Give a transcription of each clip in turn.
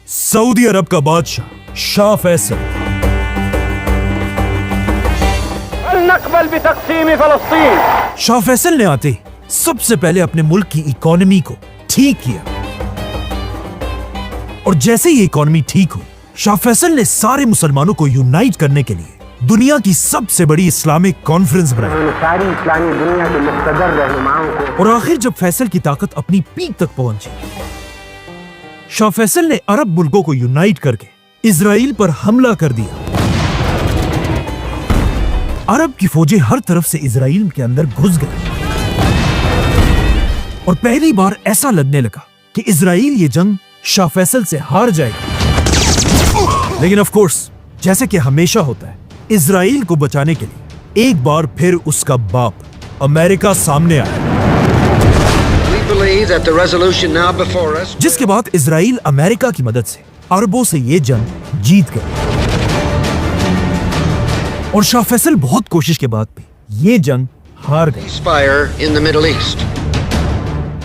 Saudi अरब का बादशाह शाह फैसल शाह फैसल ने आते ही सबसे पहले अपने मुल्क की इकोनॉमी को ठीक किया और जैसे ही इकोनॉमी ठीक हुई, शाह फैसल ने सारे मुसलमानों को यूनाइट करने के लिए दुनिया की सबसे बड़ी इस्लामिक कॉन्फ्रेंस बनाई। सारी इस्लामी दुनिया के मुक़्तदर रहनुमाओं को और आखिर जब फैसल की ताकत अपनी पीक तक पहुंची, शाह फैसल ने अरब मुल्कों को यूनाइट करके इजराइल पर हमला कर दिया। अरब की फौजें हर तरफ से इजराइल के अंदर घुस गई और पहली बार ऐसा लगने लगा कि इजराइल ये जंग शाह फैसल से हार जाएगा। लेकिन ऑफ कोर्स, जैसे कि हमेशा होता है, इजराइल को बचाने के लिए एक बार फिर उसका बाप अमेरिका सामने आया, जिसके बाद इजराइल अमेरिका की मदद से अरबों से ये जंग जीत गया। और शाह फैसल बहुत कोशिश के बाद भी ये जंग हार गए।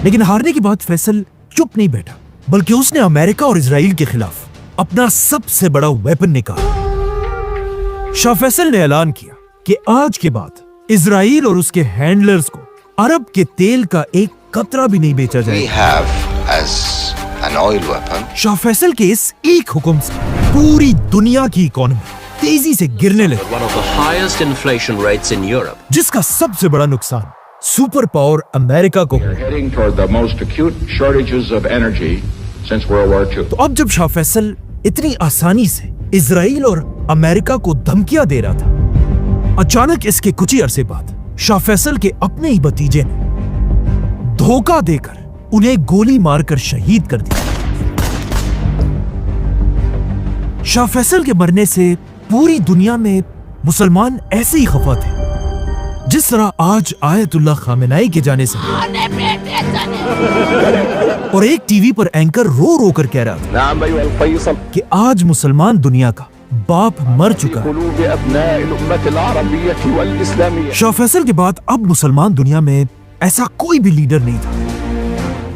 लेकिन हारने के बाद फैसल चुप नहीं बैठा, बल्कि उसने अमेरिका और इजराइल के खिलाफ अपना सबसे बड़ा वेपन निकाला। शाह फैसल ने ऐलान किया कि आज के बाद इजराइल और उसके हैंडलर्स को अरब के तेल का एक कतरा भी नहीं बेचा जाएगा। शाह फैसल के इस एक हुक्म से पूरी दुनिया की इकोनॉमी तेजी से गिरने लगी, जिसका सबसे बड़ा नुकसान सुपर पावर अमेरिका को। तो अब जब शाह फैसल इतनी आसानी से इजराइल और अमेरिका को धमकियां दे रहा था, अचानक इसके कुछ ही अरसे बाद शाह फैसल के अपने ही भतीजे ने धोखा देकर उन्हें गोली मारकर शहीद कर दिया। शाह फैसल के मरने से पूरी दुनिया में मुसलमान ऐसे ही खफा थे, जिस तरह आज आयतुल्लाह खामेनाई के जाने से। और एक टीवी पर एंकर रो रो कर कह रहा था कि आज मुसलमान दुनिया का बाप मर चुका है। शाह फैसल के बाद अब मुसलमान दुनिया में ऐसा कोई भी लीडर नहीं था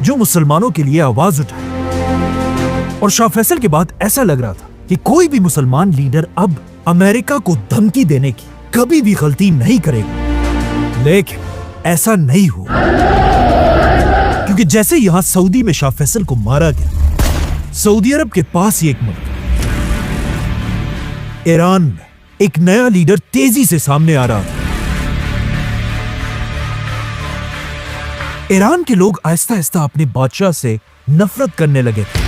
जो मुसलमानों के लिए आवाज उठाए। और शाह फैसल के बाद ऐसा लग रहा था कि कोई भी मुसलमान लीडर अब अमेरिका को धमकी देने की कभी भी गलती नहीं करेगा। लेकिन ऐसा नहीं हुआ, क्योंकि जैसे यहां सऊदी में शाह फैसल को मारा गया, सऊदी अरब के पास ही एक मुल्क ईरान में एक नया लीडर तेजी से सामने आ रहा था। ईरान के लोग आहिस्ता आहिस्ता अपने बादशाह से नफरत करने लगे थे।